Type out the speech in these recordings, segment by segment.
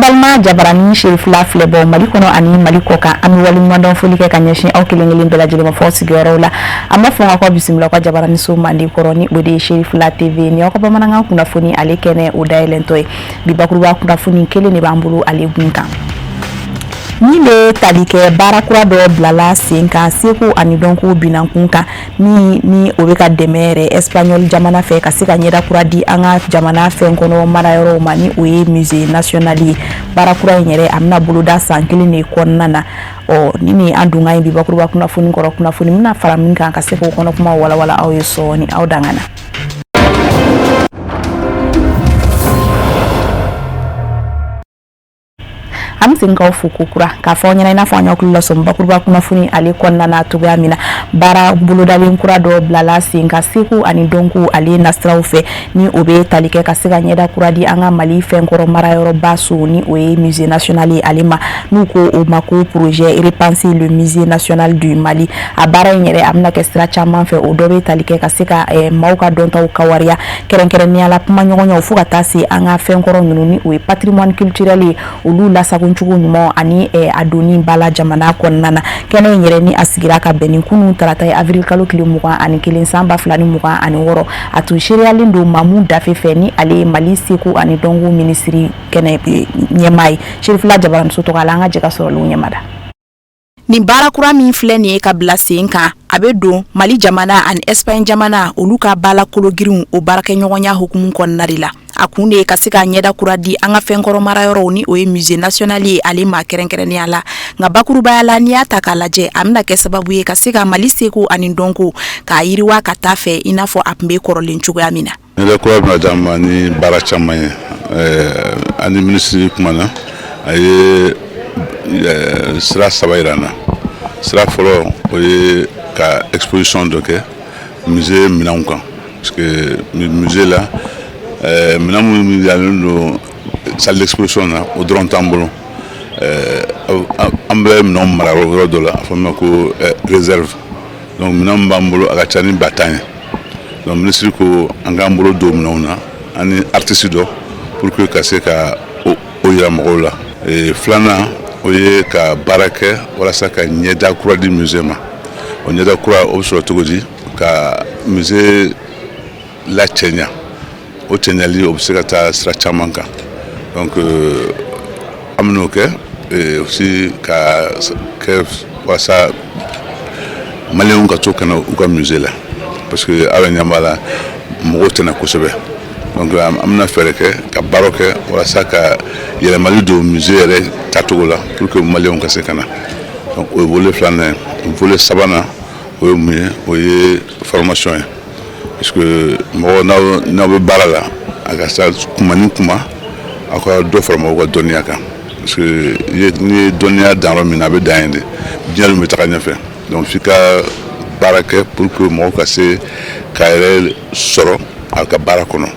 Balma Jabarani Sheriff Laflebo Malikono ani Malikoka ami wali mandon folike kanyeshi au kilengeli mbela jilima force gorola ama fonga kwa bisimila kwa Jabarani so mandi koroni bode Sheriff La TV ni okoba mananga kuna foni alekene udailentoi bibakuruwa kuna foni kele ne bambulu alegunka Nile talike barakura do blala senka seku ani donku binankunka ni obeka demere Espanyol jamana fe kasika nyeda kura di anga jamana fe nkono marayoro mani oye musée nationali barakura nyere amna buluda sankili ne konnana o nini andunga imbi bakuru kuna funi koro kuna funi mina faraminka kaseko kono kuma wala au yeso ni au dangana amsinga fukukura ka fonya na inafanya kulula somba kurba kuna funi alikonna na tugamina bara buludalin kura do blala singa siku ani donku ali nastraufe ni obe talike kasika nyeda kura di anga mali fenkoro marayoro basu ni oe musée national alima nuko o mako projet repenser le musée national du Mali a bara nyere amna kestra chaman fe odobe talike kasika mauka donta ukawaria keren ni ala puma nyonyo fuka tasi anga fenkoro nuni oe patrimoine culturel ulula chugu nyumo ani adoni bala jamana konnana kene nyere ni asigira ka benin kunu tarata avril kalo kilimuka ani kilin samba fulani muka ani woro atu shirialindo mamu dafefe ni ale Mali seku ani dongo ministry kene nyemai shirifla jabaran soto kalanga jeka soro lu nyemada ni barakura min fleni ka blasenka abedo Mali jamana an Espagne jamana oluka bala kologirin o barake nyogonya hukumu konnarila akunde kasika nyeda kuradi anga fenkoro marayoro ni oye musée national ali ma kerenkereni ala nga bakuru bayala ni atakalaje amna ke sababu ye kasika Mali seku anindongo ka yiriwa katafe inafo apmbe korolin chugo amina nda ko na jamani barachamaye ani ministry kumana aye sera sabairana sera folo oye ka exposition donc musée minanka parce que musée là Minamu yalendo salle d'exposition na au Grand Tambolo ambe non mararo dola fama ko réserve donc minam bambolo agachani batagne donc ministre ko angambolo do minona ani artiste do pour que kaseka o yamagola et flana oye ka barake wala saka nyeda kura di musée ma on nyeda kura obso togoji ka musée la Kenya au Ténali observata strachamanka donc amnoke et aussi que ça malien ka to kana u musée là parce que avec nyamala mo tena kosobe donc amna faire que ka baroque wala ça ka yele mali do musée re tatogola pour que malien ka se kana donc au volet flaner au volet sabana au mieux au formation parce que moi na barala agasa kumani kuma akwa do forma ko donia ka parce que ni donia dans le mina be dainde bien le metaka fait donc fika baraka pour que moi kase kaire soro aka barakono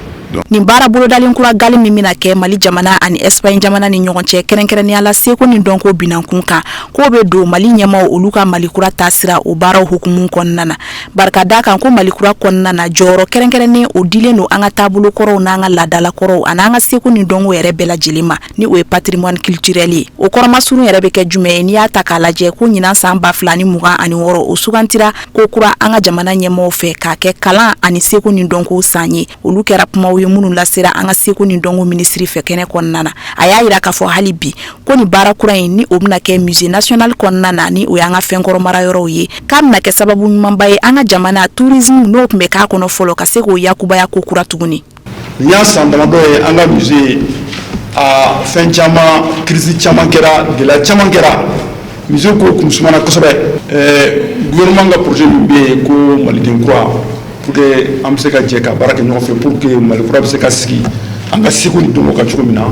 ni bara bolo dalin kura gali mimina ke Mali jamana ani Espagne jamana ni nyonche kerenkeren ni ala seko ni donko binankunka ko be do Mali nyama oluka Mali kura tasira o bara hukumu konnana barka daka ko Mali kura konnana joro kerenkeren ni odile no anga tabulo koro na anga ladala koro ananga seko ni dongo yere bela jilima ni o patrimoine culturel o koro masuru yere be ke jume ni ataka laje ko nyina samba flani muga ani woro o sugantira ko kura anga jamana nyama fe ka ke kala ani seko ni donko sanye olukera puma munu la sera anga seko ni dongo ministry fe kene konnana aya ira ka fo halibi ko ni barakura ni obna ke musée national konnana ni o yanga fenkoro marayoro ye kamna ke sababu mambaye anga jamana tourisme no me ka kono folo ka seko yakuba ya kokura tuguni nya sandamado e anga musée a fenchama crise chama kera de la chama kera musée ko kumsumana kosobe gouvernement ga projet be ko maliden quoi pour que am se ka je ka baraka ñoo fe pour que Mali kura be se ka sigi anga siku ni domo ka chumina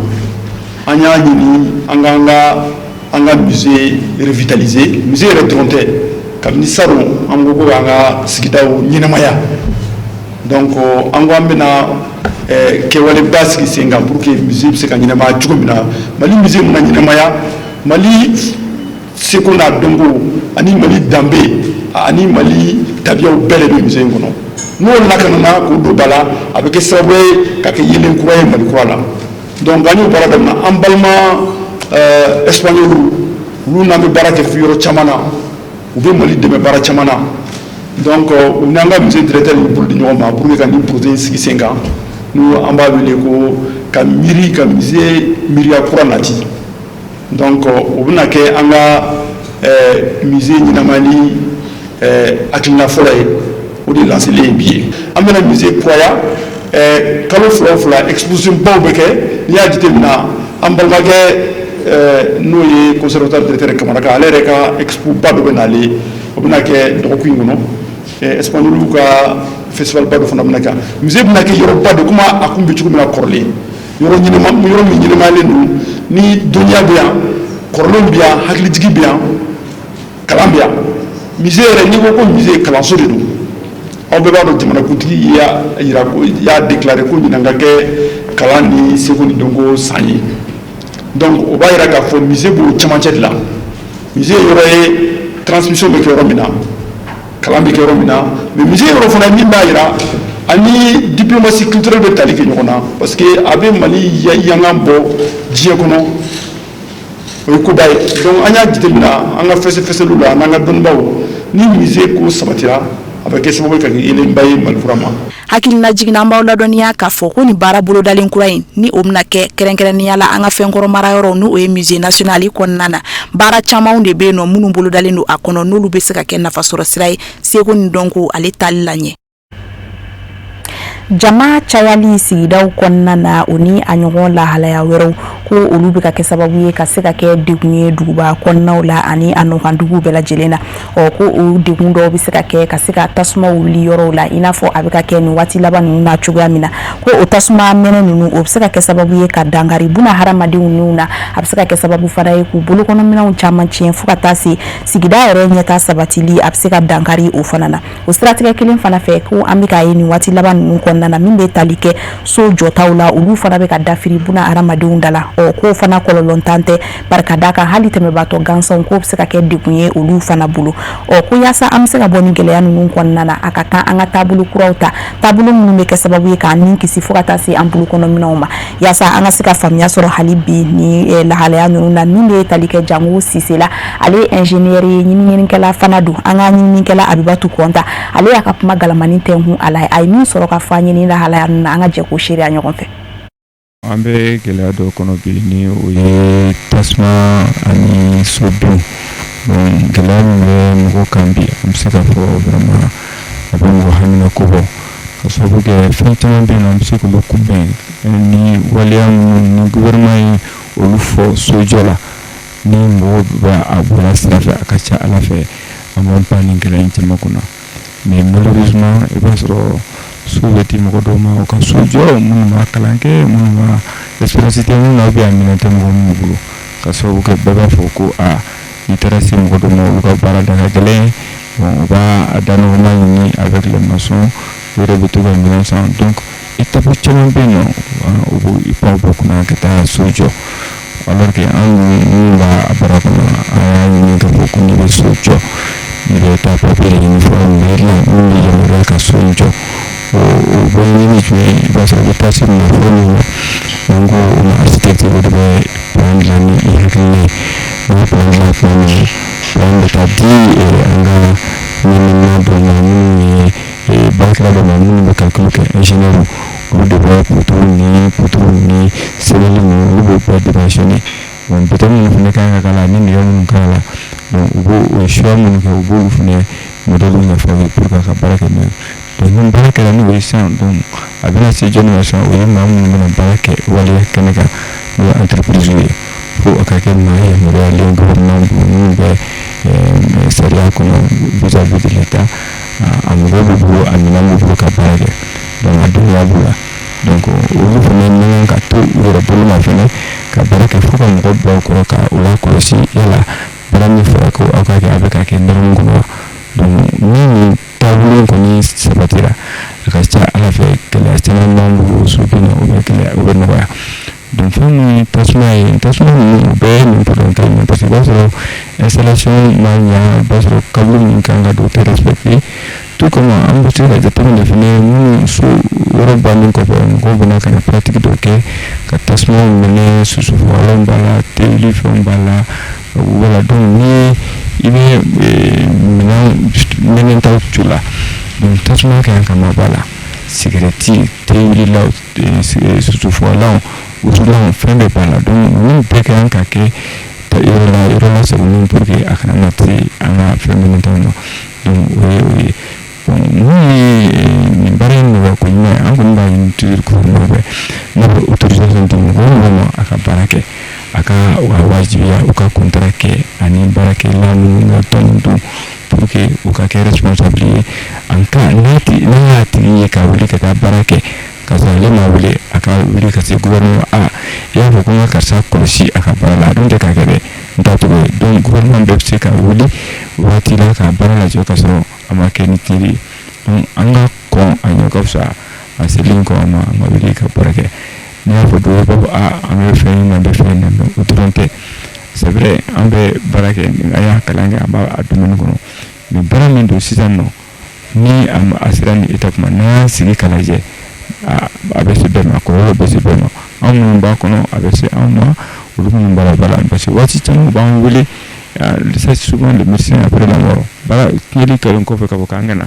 anya ni anga musée revitalisé musée retronté kam ni saro am go anga sigidaw ñinamaya donc ango ambena ke wale baski senga pour que musée be se ka ñinama chumina Mali musée mun ñinamaya Mali sekona dongo ani Mali dambe ani Mali tabiyaw bele do musée ngono no lakana ko do bala avec sabwe ka ke yelen kura Mali kura la donc an y'o baara daminɛ an balima espagnol olu n'an bɛ baara kɛ yɔrɔ caman na u bɛ Mali dɛmɛ baara caman na donc u n'an ka musée directeur y'u bolo di ɲɔgɔn ma pour que ka nin projet in sigi sen kan n'u an b'a wele ko ka miiri ka musée miiriya kura nati donc o bɛna kɛ an ka musée ɲɛnamali hakilina fɔlɔ ye o de lancelen ye bi ye an bɛna musée kuraya kalo fila o fila exposition baw bɛ kɛ n'i y'a jateminɛ an balimakɛ n'o ye conservateur directeur Kamaraka ale yɛrɛ ka expo ba dɔ bɛ nalen o bɛna kɛ dɔgɔkun in kɔnɔ espagnol ka festival ba dɔ fana bɛna kɛ musée bɛna kɛ yɔrɔba de komi a kun bɛ cogo min na kɔrɔlen yɔrɔ min ɲɛnɛmayalen don ni dɔnniya bɛ yan kɔrɔlenw bɛ yan hakilijigi bɛ yan kalan bɛ yan musée yɛrɛ n'i ko ko musée kalanso de don aw bɛɛ b'a dɔn jamanakuntigi y'a déclaré ko ɲinan ka kɛ kalan ni seko ni dɔnko san ye donc o b'a jira k'a fɔ musée b'o camancɛ de la musée yɔrɔ ye transmission bɛ kɛ yɔrɔ min na kalan bɛ kɛ yɔrɔ min na mais musée yɔrɔ fana min b'a jira ani diplomatie culturelle bɛ tali kɛ ɲɔgɔn na parce que a bɛ Mali yangan bɔ diɲɛ kɔnɔ o ye koba ye donc an y'a jateminɛ an ka fɛsɛfɛsɛliw la n'an ka dɔnnibaw ni musée ko sabatira a bɛ kɛ sababu ye ka kɛ yelenba ye Mali kura ma. Hakilina jiginna an b'aw ladɔnniya k'a fɔ ko nin baara bolodalen kura in ni o bɛna kɛ kɛrɛnkɛrɛnnenya la an ka fɛnkɔrɔ mara yɔrɔ n'o ye musée national kɔnɔna na baara camanw de bɛ yen nɔ minnu bolodalen don a kɔnɔ n'olu bɛ se ka kɛ nafasɔrɔ sira ye seko ni dɔnko ale tali la ɲɛ. Jama cayali sigidaw kɔnɔna na o ni a ɲɔgɔn lahalaya wɛrɛw ko olu bɛ ka kɛ sababu ye ka se ka kɛ degun ye duguba kɔnɔnaw la ani a nɔkandugu bɛɛ lajɛlen na ko o degun dɔw bɛ se ka kɛ ka se ka tasuma wuli yɔrɔw la i n'a fɔ a bɛ ka kɛ nin waati laban ninnu na cogoya min na ko o tasuma mɛnɛ ninnu o bɛ se ka kɛ sababu ye ka dankari buna hadamadenw ninnu na a bɛ se ka kɛ sababu fana ye k'u bolokɔnɔminɛnw caman tiɲɛ fo ka taa se sigida yɛrɛ ɲɛta sabatili a bɛ se ka dankari o fana na o siratigɛ kelen fana fɛ ko an bɛ ka ye nin waati laban ninnu kɔnɔna na min bɛ tali kɛ so jɔtaw la olu fana bɛ ka dafiri buna hadamadenw da la ko fana kɔlɔlɔntan tɛ bari ka d'a kan hali tɛmɛbaatɔ gansanw ko bɛ se ka kɛ degun ye olu fana bolo ko yaasa an bɛ se ka bɔ nin gɛlɛya ninnu kɔnɔna na a ka kan an ka taabolo kuraw ta taabolo minnu bɛ kɛ sababu ye k'an ni kisi fo ka taa se an bolokɔnɔminɛnw ma yaasa an ka se ka faamuya sɔrɔ hali bi ni lahalaya ninnu na min bɛ tali kɛ Jango Sise la ale ye ingénieur ye ɲininikɛla fana don an ka ɲininikɛla Abibatu Kɔnta ale y'a ka kuma galamani tɛnkun a la a ye min sɔrɔ ka fɔ an ye ni lahalaya ninnu na an ka jɛ k'o seereya ɲɔgɔn fɛ. An bɛ gɛlɛya dɔ kɔnɔ bi ni o ye tasuma ani sodon gɛlɛya min bɛ mɔgɔ kan bi an bɛ se ka fɔ vraiment a bɛ mɔgɔ hamina ko bɔ ka sababu kɛ fɛn caman bɛ yen nɔ an bɛ se k'olu kunbɛn ni waleya minnu ni gouvernement ye olu fɔ sojɔ la ni mɔgɔw bɛ a bɔra sira fɛ a ka ca Ala fɛ an b'an pan nin gɛlɛya in caman kunna mais malheureusement i b'a sɔrɔ so bɛ di mɔgɔ dɔw ma u ka so jɔ minnu b'a kalan kɛ minnu b'a expérience tɛ minnu na ou bien a minɛ tɛ mɔgɔ minnu bolo ka sababu kɛ bɛɛ b'a fɔ ko i taara se mɔgɔ dɔw ma olu ka baara da ka gɛlɛn u b'a danɔgɔma ɲini avec les maçons u yɛrɛ bɛ to ka minɛn san donc étape caman bɛ yen nɔ u b'u pan bɔ kunna ka taa so jɔ alors que an minnu b'a baara kɔnɔ an y'a ɲini ka fɔ ko n'i bɛ so jɔ n'i bɛ taa papier ɲini fɔlɔ mairie la min bɛ yamaruya ka so in jɔ o bɛ ɲini jumɛn i b'a sɔrɔ i bɛ taa se nafolo min ma n ko o ma architecte o de bɛ plan dilan ni i hakilina ye o bɛ plan dilan tuma min plan bɛ taa di an ka ɲɛnɛmaya dɔw ma minnu ye baarakɛla dɔw ma minnu bɛ calcul kɛ ingénieur olu de bɛ poutre ni sɛbɛnni ninnu olu b'o bɛɛ dimensionné bon beton minnu fana kan ka k'a la ni nɛgɛ minnu kan la donc u b'o choix minnu kɛ u b'olu fana modèle ɲɛfɔ aw ye pour que a ka baara kɛ n'o ye donc ni baara kɛra n'o ye sisan donc a bɛna se jɔnni ma sisan o ye maa minnu bɛna baara kɛ waleya kɛnɛ kan n'o ye entreprise ye fo a ka kɛ maa yamaruyalen gouvernement bolo minnu bɛ sariya kɔnɔ vis-à-vis de l'État a mɔgɔw b'u bolo a minɛn b'u bolo ka baara kɛ donc a dɔnniya b'u la donc olu fana man kan ka to u yɛrɛ bolo ma fɛnɛ ka baara kɛ fo ka mɔgɔ bila u kɔrɔ ka u lakɔlɔsi yala baara min fɔra ko aw ka kɛ a bɛ ka kɛ nɔrɔmu kɔnɔ donc ni taabolo kɔni sabatira a ka ca Ala fɛ gɛlɛya caman b'an bolo so bɛ na o bɛ nɔgɔya donc fɛn min tasuma ninnu u bɛɛ ye nin problème kelen ye parce que i b'a sɔrɔ installation mania parce que kabulu min kan ka do te respecté tout comme an bɛ se ka jateminɛ fɛnɛ minnu so yɔrɔ bannen kɔfɛ mɔgɔw bɛna ka na pratique dɔ kɛ ka tasuma minɛ susufagalanw b'a la teli fɛnw b'a la voilà donc ni i bɛ minɛntaw tu la donc tasuma kan ka ma b'a la sigarɛti telilaw susufagalanw wusulanw fɛn bɛɛ b'a la donc ninnu bɛɛ kan ka kɛ yɔrɔ la sagonin pour que a kana nati an ka fɛn minɛntaw na donc o ye bon ni baara in nɔgɔya ko ɲuman an kɔni b'a ɲini toujours gouvernement fɛ n'a bɛ autorisation di mɔgɔ o mɔgɔ ma a ka baara kɛ a ka wajibiya u ka contrat kɛ ani baarakɛla minnu ka tɔn dun pour que u ka kɛ responsable ye n'a y'a tigi ye ka wuli ka taa baara kɛ ka sɔrɔ ale ma wuli a ka wuli ka se gouvernement i y'a fɔ ko n ka karisa kɔlɔsi a ka baara la a dun tɛ ka kɛ dɛ n t'a tɔgɔ ye donc gouvernement bɛɛ bɛ se ka wuli waati la ka baara lajɛ ka sɔrɔ a ma kɛ ni teri ye an ka kɔn a ɲɛ ka fisa a selen kɔ a ma wuli ka baara kɛ n'i y'a fɔ dɔw ye b'a fɔ an bɛ fɛn in na an bɛ fɛn in na mais o dɔrɔn tɛ c'est vrai an bɛ baara kɛ an y'a kalan kɛ an b'a domaine kɔnɔ mais baara min don sisan nɔ ni a sera nin étape ma n'an y'an sigi ka lajɛ a bɛ se bɛɛ ma kɔlɔlɔ bɛ se bɛɛ ma anw minnu b'a kɔnɔ a bɛ se anw ma olu minnu b'a la parce que waati caman b'an wele c'est souvent le médecin après la mort baara kɛli kɛlen kɔfɛ ka bɔ k'an ka na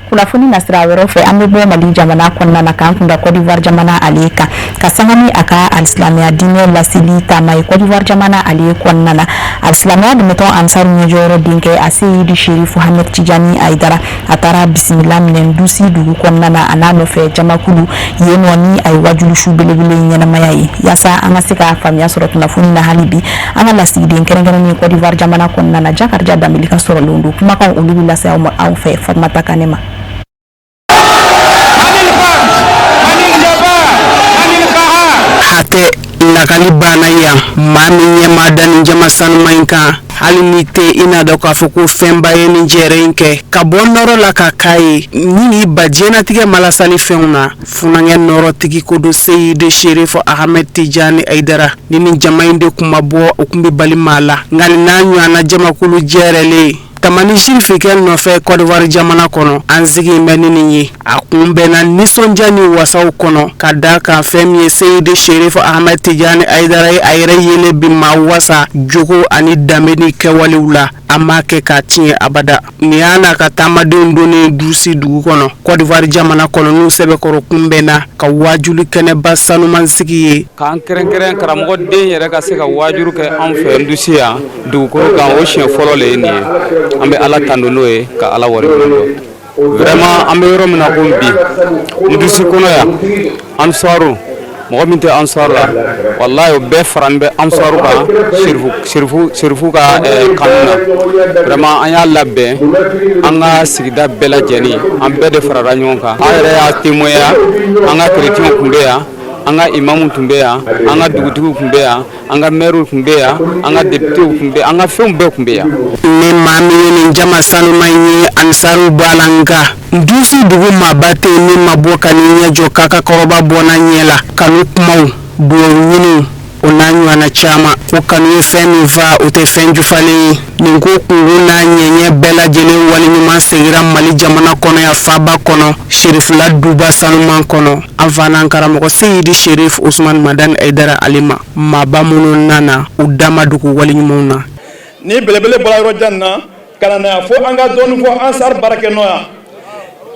kunnafoni na sira wɛrɛw fɛ an bɛ bɔ Mali jamana kɔnɔna na k'an kunda Côte d'Ivoire jamana ale kan ka sanga ni a ka alisilamɛya diinɛ laseli taama ye Côte d'Ivoire jamana ale kɔnɔna na alisilamɛya dɛmɛtɔ Ansaru ɲɛjɔyɔrɔ denkɛ a Seyidi Sherifu Ahmed Tijani Aidara a taara bisimila minɛ Dusi dugu kɔnɔna na a n'a nɔfɛ jamakulu yen nɔ ni a ye wajulu su belebele ɲɛnamaya ye yaasa an ka se ka faamuya sɔrɔ kunnafoni na hali bi an ka lasigiden kɛrɛnkɛrɛnnen Côte d'Ivoire jamana kɔnɔna na Jakarija Danbele ka sɔrɔlen don kumakan olu bɛ lase aw fɛ Fatumata Kane ma. Hate nakali bana ya mami nyema dani jama sanuma inka hali nite ina da kwa fuku femba ye ni jere inke kabon noro la kakai nini bajena tige malasali feuna funange noro tigi kudu Seyidi Sherifu Ahmed Tijani Aidara nini jama inde kumabo ukumbi bali mala ngani nanyu ana jama kulu jerele tamani jilfikel no fe Côte d'Ivoire jamana kono anzigi menini ye akumbena nisonja ni wasaw kono kadaka femye Seyidi Sherifu Ahmed Tijani Aidara ayre yele bima wasa jogo ani dameni kewaliwla amake ka tiɲɛ abada ni yana ka taamadenw donni Dusi dugu kɔnɔ Côte d'Ivoire jamana kɔnɔ n'u sɛbɛkɔrɔ kunbɛnna ka wajulu kɛnɛba sanumansigi ye k'an kɛrɛnkɛrɛn karamɔgɔ den yɛrɛ ka se ka wajuru kɛ an fɛ Dusi yan dugukolo kan o siɲɛ fɔlɔ le ye nin ye an bɛ Ala tando n'o ye ka Ala wariɲuman dɔn vraiment an bɛ yɔrɔ min na ko bi Dusi kɔnɔ yan Ansaru mɔgɔ min tɛ Ansaru la wallahi o bɛɛ farani bɛ Ansaru kan Sherifu ka kanu na vraiment an y'a labɛn an ka sigida bɛɛ lajɛlen an bɛɛ de farala ɲɔgɔn kan an yɛrɛ y'a témoigner an ka chrétiens tun bɛ yan an ka imamu tun bɛ yan an ka dugutigiw tun bɛ yan an ka maires tun bɛ yan an ka députés tun bɛ yan an ka fɛnw bɛɛ tun bɛ yan ne maa min ye nin jama sanuma ye Ansaru balanka Dusi dugu maaba tɛ ne ma bɔ ka ni ɲɛjɔ k'a ka kɔrɔba bɔ na ɲɛ la kanu kumaw duwawu ɲini o n'a ɲɔgɔnna caman o kanu ye fɛn min fa o tɛ fɛn jufalen ye nin ko kungo n'a ɲɛɲɛ bɛɛ lajɛlen waliɲuman segira Mali jamana kɔnɔ ya faaba kɔnɔ Sherifula duba sanuman kɔnɔ an fana karamɔgɔ Seyidi Sherifu Usman Madani Aidara alima maaba minnu nana u dama dugu waliɲumanw na ni belebele bɔra yɔrɔ jan na kana na fo an ka dɔɔni fɔ Ansaru baarakɛ nɔ yan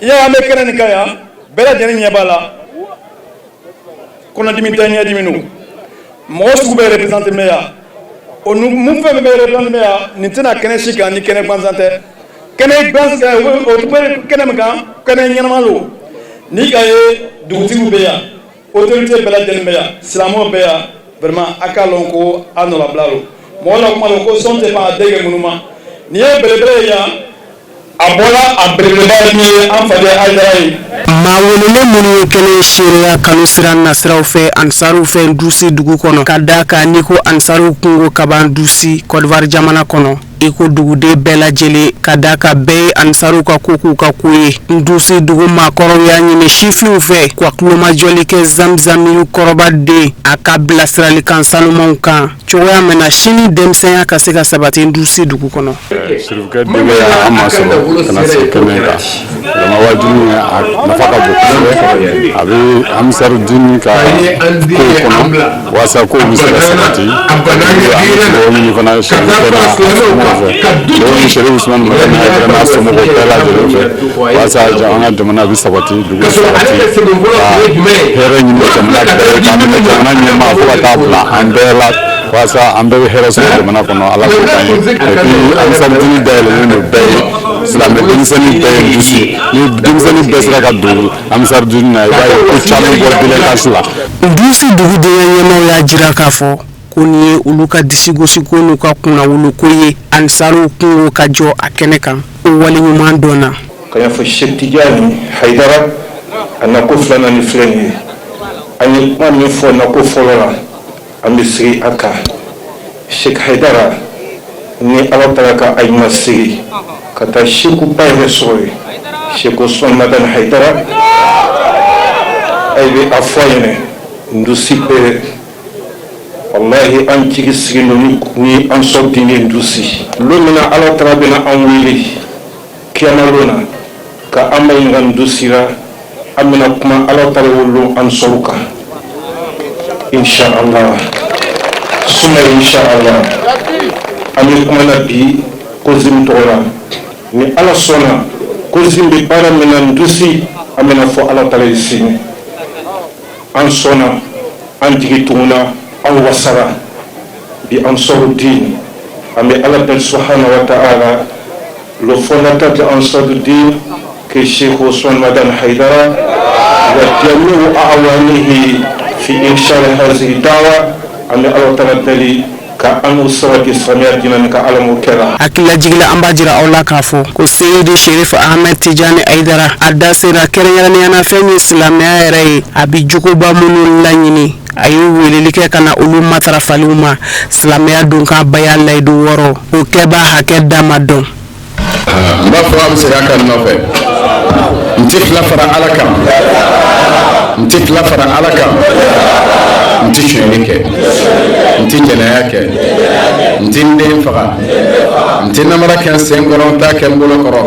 iya an bɛ kɛnɛ nin kan yan bɛɛ lajɛlen ɲɛ b'a la kɔnɔdimi tɛ ɲɛdimi don mɔgɔ sugu bɛ représenter mɛ yan o mun fɛn bɛ représenter mɛ yan nin tɛna kɛnɛ si kan ni kɛnɛ gansan tɛ kɛnɛ gansan o bɛ kɛnɛ min kan kɛnɛ ɲɛnama don ni ka ye dugutigiw bɛ yan autorité bɛɛ lajɛlen bɛ yan silamɛw bɛ yan vraiment a k'a lɔn ko a nɔlabila don mɔgɔ la kuma don ko sɔn tɛ pan a dɛgɛ minnu ma nin ye belebele ye yan a bɔra a belebeleba min ye an faden Aidara ye maa welele minnu ye kɛnɛ seereya kanu sira nasiraw fɛ Ansaru fɛ Dusi dugu kɔnɔ ka da kan ni ko Ansaru kungo kaban Dusi Côte d'Ivoire jamana kɔnɔ i ko duguden bɛɛ lajɛlen ka da ka bɛɛ Ansaru ka ko k'u ka ko ye. Ndusi dugu maakɔrɔw y'a ɲini sifinw fɛ k'u kulomajɔli kɛ Zamzamiyu kɔrɔbaden a ka bilasiralikan sanumanw kan cogoya min na sini denmisɛnya ka se ka sabati Ndusi dugu kɔnɔ. Sirifukɛ dɛmɛ an ma sɔrɔ ka na se kɛnɛ kan. Vraiment wajibi a nafa ka bon kosɛbɛ. A bɛ Ansaru dini ka kow kɔnɔ walasa kow bɛ se ka sabati. An bɛ dugawu ɲini fana Sirifukɛ n'a somɔgɔw fɛ. Dugawu ɲini Sɛrifu Usumani Mayiga n'a somɔgɔw bɛɛ lajɛlen fɛ walasa an ka jamana bɛ sabati dugu bɛ sabati ka hɛrɛ ɲini jamana bɛɛ ye k'an minɛ jamana ɲɛmaa fo ka taa bila an bɛɛ la walasa an bɛɛ bɛ hɛrɛ sɔrɔ jamana kɔnɔ Ala k'o k'an ye et puis Ansaru dini dayɛlɛlen don bɛɛ ye silamɛ denmisɛnnin bɛɛ ye Ndusi ni denmisɛnnin bɛɛ sera ka don Ansaru dini na i b'a ye ko caman bɔ délégation la. Ndusi duguden ɲɛmaaw y'a jira k'a fɔ ko nin ye olu ka disigosiko n'u ka kunnawoloko ye Ansaru kungo ka jɔ a kɛnɛ kan o waleɲuman dɔn na. Ka ɲɛfɔ Sheikh Tijani Haidara a nako filanan ni filɛ nin ye an ye kuma min fɔ nako fɔlɔ la an bɛ sigi a kan. Sheikh Haidara ni Ala taara ka a ɲuman sigi ka taa Sheikh ba yɛrɛ sɔrɔ ye Sheikh Usmane Madani Haidara ay bɛ a fɔ a ɲɛna Ndusi bɛɛ wallahi an jigi sigilen ni an sɔn dini Ndusi don min na Ala taara bɛna an wele kiyama don na ka an maɲinka Ndusi la an bɛna kuma Ala taara wolo an sɔrɔ kan inshallah suma inshallah an bɛ kuma na bi ko Zim tɔgɔ la ni Ala sɔnna ko Zim bɛ baara min na Ndusi an bɛna fɔ Ala taara ye sini an sɔnna an jigi tuguna an wasara bi Ansaruddin an bɛ Ala deli subhanahu wa ta'ala le fondateur de Ansaruddin que Sheikh Usmane Madani Haidara wa jami'u a'wanihi fi inshar hadhihi da'wa an bɛ Ala ta'ala deli ka an usrati islamiyya dinan ka alamu kɛra. Hakilila jigila an b'a jira aw la k'a fɔ ko Seyidi Sherif Ahmed Tijani Haidara a da sera kɛrɛnkɛrɛnnenya na fɛn min silamɛya yɛrɛ ye a bi juguba minnu laɲini a ye weleli kɛ ka na olu matarafaliw ma silamɛya don k'a ba y'a layidu wɔɔrɔ o kɛbaa hakɛ dama dɔn. N b'a fɔ a bɛ segin a kan nɔfɛ n tɛ tila fara Ala kan n tɛ tila fara Ala kan n tɛ suɲɛli kɛ n tɛ jɛnɛya kɛ n tɛ n den faga n tɛ namara kɛ n sen kɔrɔ n t'a kɛ n bolo kɔrɔ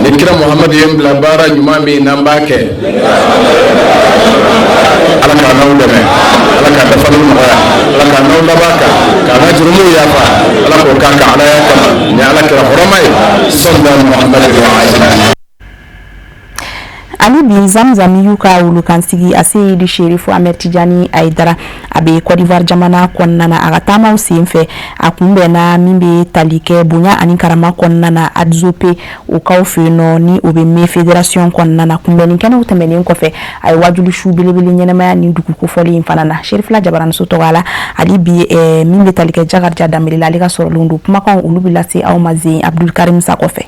ni kira Muhamadu ye n bila baara ɲuman min n'an b'a kɛ Ala k'a n'aw dɛmɛ Ala k'a dafali nɔgɔya Ala k'a n'aw laban kan k'a ka jurumuw yafa Ala k'o k'a kan Ala y'a kama ni Ala kɛra hɔrɔma ye sallallahu Muhammadu wa sallam. Ali bi Zamzamiyu ka wulukansigi a Seyidi Sherif Ahmed Tijani Haidara a bɛ Côte d'Ivoire jamana kɔnɔna na a ka taamaw senfɛ a kunbɛnna min bɛ tali kɛ bonya ani karama kɔnɔna na Adzope o kaw fɛ yen nɔ ni o bɛ mɛn fédération kɔnɔna na kunbɛnni kɛnɛw tɛmɛnen kɔfɛ a ye wajuli su belebele ɲɛnamaya ni dugu kofɔli in fana na Sherifla Jabaraniso tɔgɔ la ali bi min bɛ tali kɛ Jakarija Danbɛlɛla ale ka sɔrɔlen don kumakanw olu bɛ lase aw ma Zen Abdul Karim Sa kɔfɛ.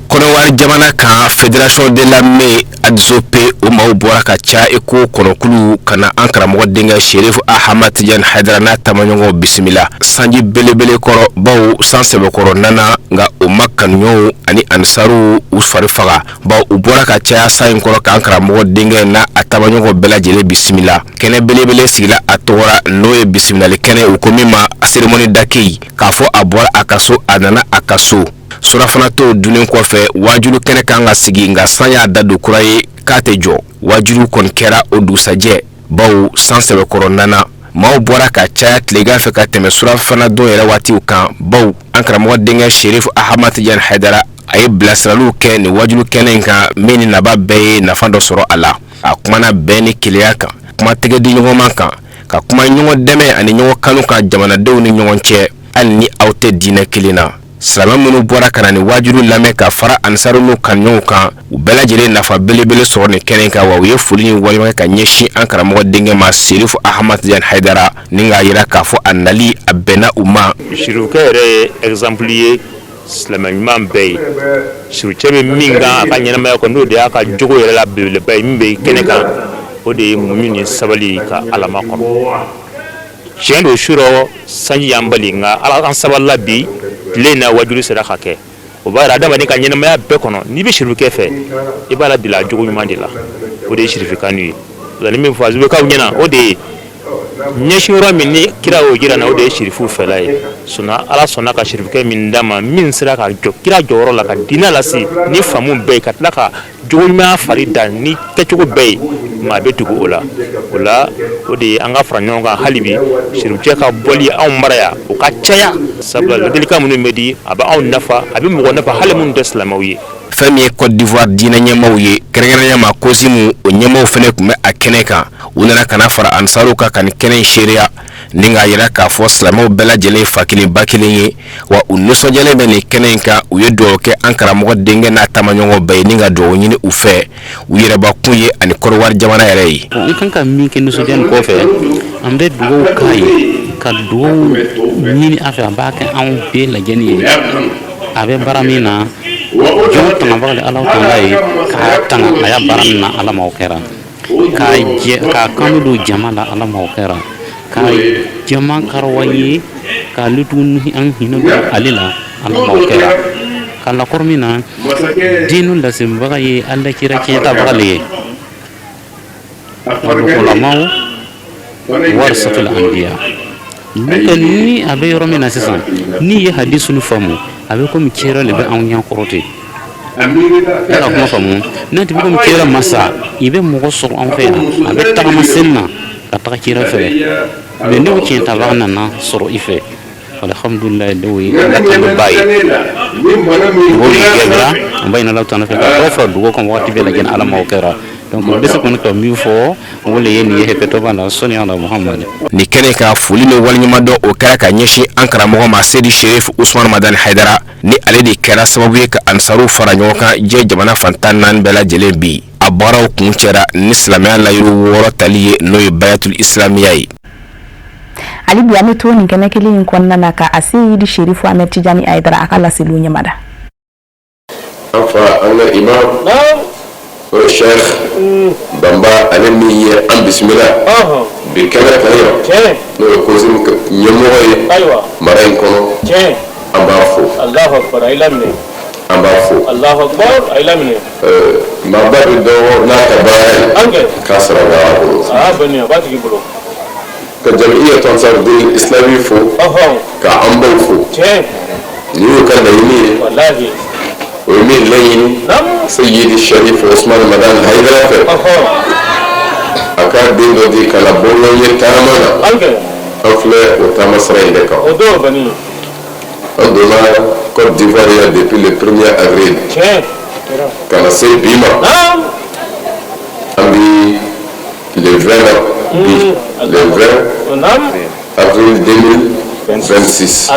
Kɔnɔwari jamana kan fédération de l'armée Adzope o maaw bɔra ka ca eko kɔnɔkulu kana an karamɔgɔ denkɛ Sherif Ahmed Tijani Haidara n'a tamaɲɔgɔnw bisimila sanji belebele kɔrɔ baw san sɛbɛkɔrɔ nana nka o ma kanuɲɔgɔnw ani Ansaru u fari faga baw u bɔra ka caya san in kɔrɔ k'an karamɔgɔ denkɛ n'a a tamaɲɔgɔnw bɛɛ lajɛlen bisimila kɛnɛ belebele sigila a tɔgɔra n'o ye bisiminali kɛnɛ u ko min ma cérémonie d'accueil k'a fɔ a bɔra a ka so a nana a ka so surafana to dunnen kɔfɛ wajulu kɛnɛ kan ka sigi nka san y'a da don kura ye k'a tɛ jɔ wajulu kɔni kɛra o dugusajɛ baw san sɛbɛkɔrɔ nana maaw bɔra ka caya tilegan fɛ ka tɛmɛ surafana don yɛrɛ waatiw kan baw an karamɔgɔ denkɛ Sherif Ahmed Tijani Haidara a ye bilasiraliw kɛ nin wajulu kɛnɛ in kan min ni naba bɛɛ ye nafa dɔ sɔrɔ a la a kumana bɛɛ ni keleya kan kuma tɛgɛ di ɲɔgɔn kan ka kuma ɲɔgɔn dɛmɛ ani ɲɔgɔn kanu kan jamanadenw ni ɲɔgɔn cɛ hali ni aw tɛ diinɛ kelen na silamɛ minnu bɔra ka na ni wajulu lamɛn ka fara Ansaru n'u kanuɲɔgɔnw kan u bɛɛ lajɛlen nafa belebele sɔrɔ nin kɛnɛ kan wa u ye foli ni waleɲuman ka ɲɛsin an karamɔgɔ denkɛ ma Sherif Ahmed Tijani Haidara ni k'a yira k'a fɔ a nali a bɛnna u ma. Sherifukɛ yɛrɛ ye exemple ye silamɛ ɲuman bɛɛ ye Sherifukɛ bɛ min kan a ka ɲɛnamaya kɔnɔ n'o de y'a ka jogo yɛrɛ la belebeleba ye min bɛ kɛnɛ kan o de ye muɲu ni sabali ka Ala makɔnɔ tiɲɛ don su rɔ sanji y'an bali nka ala k'an sabalila bi tile n'a wajulu sera ka kɛ o b'a yira adamaden ka ɲɛnamaya bɛɛ kɔnɔ n'i bɛ sirifukɛ fɛ i b'a la bila jogo ɲuman de la o de ye sirifukanu ye o ni min fɔ azubikaw ɲɛna o de ye ɲɛsin yɔrɔ min ni kira y'o jira na o de ye sirifu fɛla ye ala sɔnna ka sirifukɛ min d'a ma min sera ka jɔ kira jɔyɔrɔ la ka diinɛ lase ni faamu bɛɛ ye ka tila ka jogo ɲumanya fari da ni kɛcogo bɛɛ ye maa bɛ tugu o la o de ye an ka fara ɲɔgɔn kan hali bi sirifukɛ ka bɔli anw mara yan o ka caya sabula ladilikan minnu bɛ di a bɛ anw nafa a bɛ mɔgɔ nafa hali minnu tɛ silamɛw ye. fɛn min ye Côte d'Ivoire diinɛ ɲɛmaaw ye kɛrɛnkɛrɛnnenya ma Kosimu o ɲɛmaaw fɛnɛ tun bɛ a kɛnɛ kan u nana kana fara ansaruw kan ka nin kɛnɛ in seereya ni k'a yira k'a fɔ silamɛw bɛɛ lajɛlen fa kelen ba kelen ye wa u nisɔndiyalen bɛ nin kɛnɛ in kan u ye dugawu kɛ an karamɔgɔ denkɛ n'a taamaɲɔgɔn bɛɛ ye ni ka dugawu ɲini u fɛ u yɛrɛbakun ye ani Kɔrɔwari jamana yɛrɛ ye. N kan ka min kɛ nisɔndiya nin kɔfɛ an bɛ dugawu k'a ye ka dugawu ɲini a fɛ a b'a kɛ anw bɛɛ lajɛlen ye a bɛ baara min na jɔn tangabaga de ala tanga ye k'a tanga a y'a baara min na ala ma o kɛra k'a kanu don jama la ala ma o kɛra ka jama karawa ye ka lutu an hinɛ don ale la ala ma o kɛra ka lakɔrɔ min na diinu lasebaga ye ala kira tiɲɛtabaga le ye ulamaw warasatul anbiya ni a bɛ yɔrɔ min na sisan ni ye hadisunu faamu a bɛ komi kira le bɛ anw ɲɛ kɔrɔ ten e ka kuma faamu n'a tɛ komi kira masa i bɛ mɔgɔ sɔrɔ anw fɛ yan a bɛ tagama sen na ka taga kira fɛ mais n'o tiɲɛtabaga nana sɔrɔ i fɛ alhamdulilayi dɔw ye ala tanu ba ye dugawu de kɛra an b'a ɲini ala tanu fɛ ka dɔ fara dugawu kan waati bɛɛ lajɛlen ala ma o kɛra donc n bɛ se kɔni ka min fɔ o le ye nin ye hɛpɛtɔba la sɔnni ala muhamadu. Ni kɛnɛ ka foli ni waliɲuman dɔn o kɛra ka ɲɛsin an karamɔgɔ ma Seydi Sherif Usman Madani Haidara ni ale de kɛra sababu ye ka ansaruw fara ɲɔgɔn kan diɲɛ jamana fantan naani bɛɛ lajɛlen bi a baaraw kun cɛra ni silamɛya layiru 6 tali ye n'o ye bayatul islamiya ye. Ali bi an bɛ to nin kɛnɛ kelen in kɔnɔna na ka a Seydi Sherif Ahmed Tijani Haidara a ka laseliw ɲɛmada. An fa an ka imam o Sheikh Bamba ale min ye an bisimila bi kɛnɛ kan yan n'o ye Kosimu ɲɛmɔgɔ ye mara in kɔnɔ an b'a fo an b'a fo maa ba bɛ dɔ n'a ka baara ye k'a sara b'a bolo ka jam'iyyat Ansarudin Islami fo ka an baw fo ni y'o ka laɲini ye o ye min laɲini Seydi Sherif Usman Madani Haidara fɛ a ka den dɔ di ka na bɔ ɲɔgɔn ye taama na an filɛ o taama sira in de kan an donna Côte d'Ivoire ya depuis le 1er avril ka na se bi ma an bi le 20 le 20 avril 2026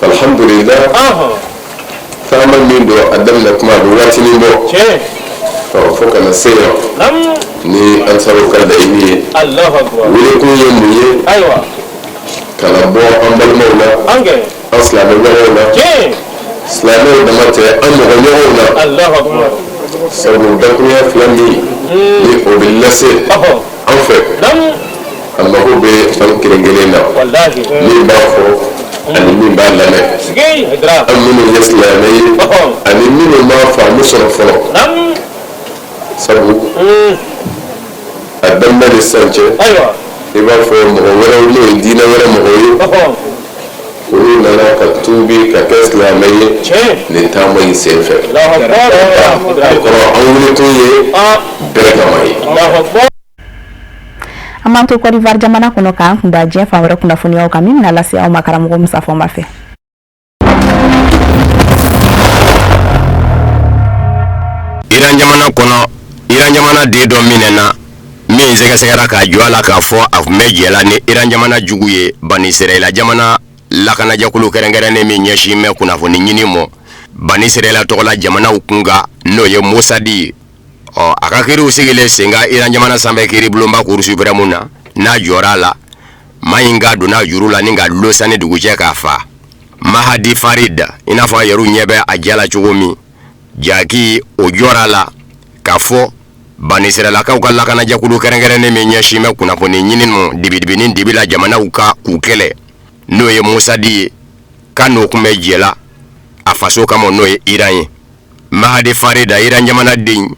alhamdulillah taama min don a daminɛ kuma a bɛ waatinin bɔ fo kana se yan ni ansaruw ka laɲini ye weelekun ye mun ye ka na bɔ an balimaw la an silamɛɲɔgɔnw la silamɛw dama tɛ an mɔgɔɲɔgɔnw la sabu dakuruya fila min ni o bɛ lase an fɛ a mago bɛ an kelen-kelen na min b'a fɔ ani min b'a lamɛn an minnu ye silamɛ ye ani minnu m'a faamu sɔrɔ fɔlɔ sabu a daminɛ ni sisan cɛ i b'a fɔ mɔgɔ wɛrɛw n'o ye diinɛ wɛrɛ mɔgɔ ye olu nana ka tuubi ka kɛ silamɛ ye nin taama in sen fɛ o kɔrɔ an wulikun ye bɛɛ kama ye. An b'an to Côte d'Ivoire jamana kɔnɔ k'an kun da diɲɛ fan wɛrɛ kunnafoniyaw kan min bɛna lase aw ma karamɔgɔ Musa Fɔnba fɛ. Iran jamana den dɔ minɛna min sɛgɛsɛgɛra k'a jɔ a la k'a fɔ a tun bɛ jɛla ni Iran jamana jugu ye Bani Israila jamana lakanajɛkulu kɛrɛnkɛrɛnnen min ɲɛsin bɛ kunnafoni ɲini mɔ Bani Israila tɔgɔla jamanaw kunga n'o ye Mosadi a ka kiriw sigilen senga Iran jamana sanfɛ kiri bulonba Cour suprême na n'a jɔra a la maa in ka donna juru la ni ka losa ni dugujɛ k'a fa Mahadi Farid i n'a fɔ a yɛrɛw ɲɛ bɛ a jala cogo min jaki o jɔra la k'a fɔ bani Israelakaw ka lakana jakulu kɛrɛnkɛrɛnnen min ɲɛsinbɛ kunnafoni ɲini mo dibidibinin dibila jamanaw ka k'u kɛlɛ n'o ye Musa di ye ka n'o kun bɛ jɛ la a faso kama n'o ye Iran ye. Mahdi Farida Iran jamanaden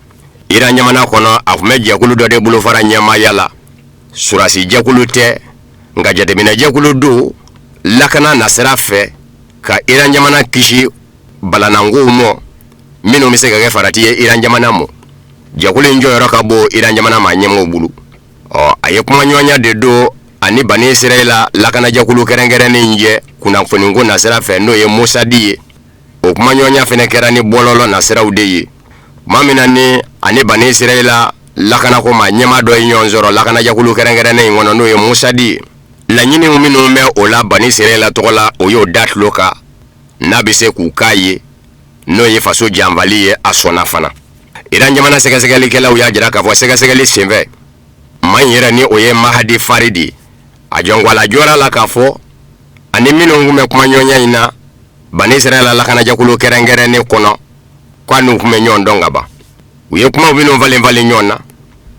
Iran jamana kɔnɔ a kun bɛ jɛkulu dɔ de bolo fara ɲɛmaaya la surasi jɛkulu tɛ nka jateminɛ jɛkulu do lakana nasira fɛ ka Iran jamana kisi balanangow mɔ minnu bɛ se ka kɛ farati ye Iran jamana mɔ. Jɛkulu in jɔyɔrɔ ka bɔ Iran jamana maa ɲɛmɔgɔw bolo. A ye kuma ɲɔgɔnya de do ani bani Israɛla lakana jɛkulu kɛrɛnkɛrɛnnen jɛ kunnafoniko nasira fɛ n'o ye Musa di ye. O kuma ɲɔgɔnya fɛnɛ kɛra ni bɔlɔlɔ nasiraw de ye. Tuma min na ni ani bani Israɛla lakanako maa ɲɛma dɔ ye ɲɔgɔn sɔrɔ lakana jɛkulu kɛrɛnkɛrɛnnen in kɔnɔ n'o ye Musa di ye. Laɲiniw minnu bɛ o la bani Israɛla tɔgɔ la o y'o da tulo kan n'a bɛ se k'u k'a ye n'o ye faso janfali ye a sɔnna fana. Iran jamana sɛgɛsɛgɛlikɛlaw y'a jira k'a fɔ sɛgɛsɛgɛli senfɛ man yɛrɛ ni o ye Mahdi Faridi a jɔngwala jɔra la k'a fɔ ani minnu kun bɛ kuma ɲɔgɔnya in na bani Israɛla lakana jɛkulu kɛrɛnkɛrɛnnen kɔnɔ k'a n'u kun bɛ ɲɔgɔn dɔn ka ban. U ye kumaw minnu falen ɲɔgɔn na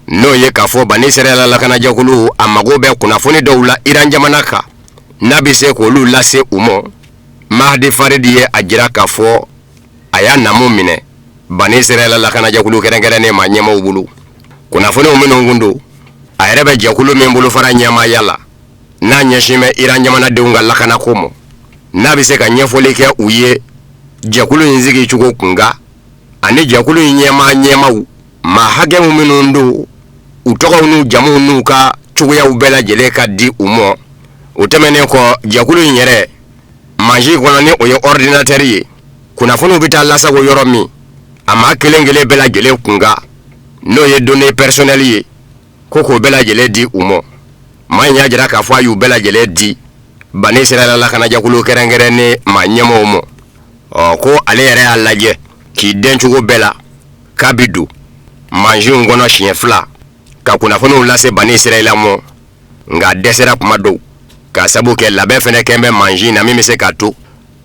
n'o ye k'a fɔ bani Israɛla lakana jɛkulu a mago bɛ kunnafoni dɔw la Iran jamana kan n'a bɛ se k'olu lase u ma. Mahdi Faridi ye a jira k'a fɔ a y'a namu minɛ bani Israɛla lakana jɛkulu kɛrɛnkɛrɛnnen maa ɲɛmɔgɔw bolo. Kunnafoniw minnu kun do a yɛrɛ bɛ jɛkulu min bolo fara ɲɛmaaya la n'a ɲɛsin bɛ Iran jamanadenw ka lakanako ma n'a bɛ se ka ɲɛfɔli kɛ u ye jɛkulu in sigi cogo kunga ani jɛkulu in ɲɛmaw maa hakɛ minnu do u tɔgɔw n'u jamuw n'u ka cogoyaw bɛɛ lajɛlen ka di u ma. O tɛmɛnen kɔ jɛkulu in yɛrɛ mansi kɔnɔ ni o ye ordinateur ye kunnafoniw bɛ taa lasago yɔrɔ min a maa kelen kelen bɛɛ lajɛlen kunga n'o ye données personnelles ye ko k'o bɛɛ lajɛlen di u ma. Maa in y'a jira k'a fɔ a y'u bɛɛ lajɛlen di bani Israɛla lakana jɛkulu kɛrɛnkɛrɛnnen maa ɲɛmɔgɔw ma. Ko ale yɛrɛ y'a lajɛ k'i den cogo bɛɛ la k'a bi don mansiw kɔnɔ siɲɛ fila ka kunnafoniw lase bani Israɛla ma nka dɛsɛra kuma dɔw k'a sabu kɛ labɛn fɛnɛ kɛn bɛ mansi na min bɛ se k'a to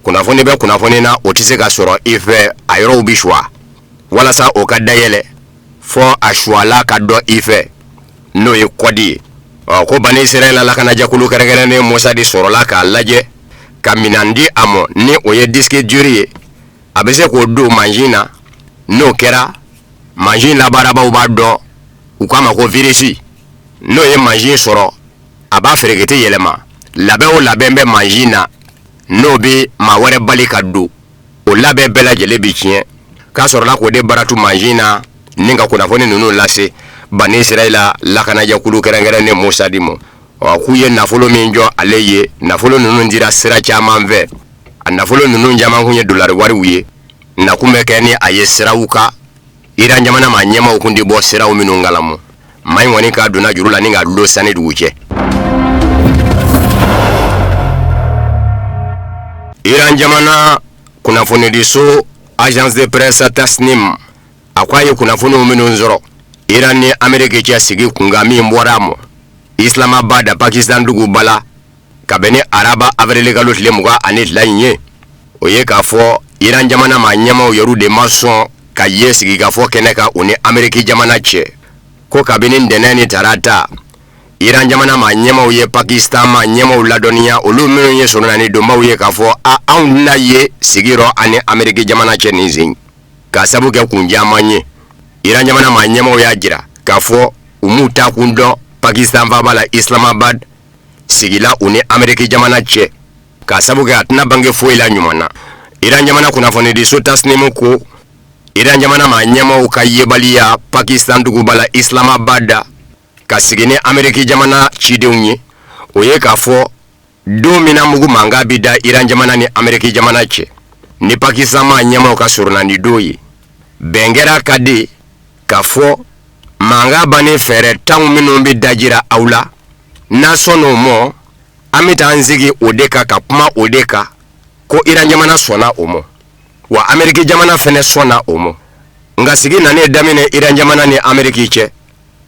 kunnafoni bɛ kunnafoni na o tɛ se ka sɔrɔ i fɛ a yɔrɔw bi suwa walasa o ka dayɛlɛ fɔ a suwala ka dɔ i fɛ n'o ye kɔdi ye. Ko bani Israɛla lakana jɛkulu kɛrɛnkɛrɛnnen Musa di sɔrɔla k'a lajɛ ka minan di a ma ni o ye disque dur ye a bɛ se k'o don mansi na n'o kɛra mansi labaarabaw b'a dɔn u k'a ma ko virus n'o ye mansi sɔrɔ a b'a ferekete yɛlɛma labɛn o labɛn bɛ mansi na n'o bɛ maa wɛrɛ bali ka don o labɛn bɛɛ lajɛlen bi tiɲɛ k'a sɔrɔla k'o de baratu mansi na ni ka kunnafoni ninnu lase bani Israɛla lakana jɛkulu kɛrɛnkɛrɛnnen Musa di ma. K'u ye nafolo min jɔ ale ye nafolo ninnu dira sira caman fɛ a nafolo ninnu caman kun ye dolari wariw ye na kun bɛ kɛ ni a ye siraw kan Iran jamana maa ɲɛmaaw kun tɛ bɔ siraw minnu kalama. Maa in kɔni k'a donna juru la ni ka dulon sanni dugu cɛ. Iran jamana kunnafonidiso agence de presse Tasnim a ko a ye kunnafoniw minnu sɔrɔ Iran ni Ameriki cɛ sigi kunga min bɔra a ma Islamabad Pakistan dugu bala ka bɛn ni araba avril kalo tile 22 in ye. O ye k'a fɔ Iran jamana maa ɲɛmaaw yɛrɛ de ma sɔn ka ye sigi ka fɔ kɛnɛ kan o ni Ameriki jamana cɛ ko kabini ntɛnɛn ni tarata Iran jamana maa ɲɛmaaw ye Pakistan maa ɲɛmaaw ladɔnniya olu minnu ye sonani donbaw ye k'a fɔ anw na ye sigirɔ ani Ameriki jamana cɛ nin sen ka sabu kɛ kun caman ye. Iran jamana maa ɲɛmaaw y'a jira k'a fɔ u m'u ta kun dɔn Pakistan faaba la Islamabad sigila u ni Ameriki jamana cɛ ka sabu kɛ a tɛna bange foyi la ɲuman na. Iran jamana kunnafonidiso Tasnim ko Iran jamana maa ɲɛmaaw ka yebaliya Pakistan duguba la Islamabad ka sigi ni Ameriki jamana cidenw ye o ye k'a fɔ don min na mugu mankan bi da Iran jamana ni Ameriki jamana cɛ ni Pakistan maa ɲɛmaaw ka surunandi don ye bɛn kɛra ka di k'a fɔ mankan bannen fɛɛrɛ tanw minnu bi dajira aw la n'a sɔnn'o ma an bɛ t'an sigi o de kan ka kuma o de kan ko Iran jamana sɔnna o ma wa Ameriki jamana fɛnɛ sɔnna o ma nka sigi nanen daminɛ Iran jamana ni Ameriki cɛ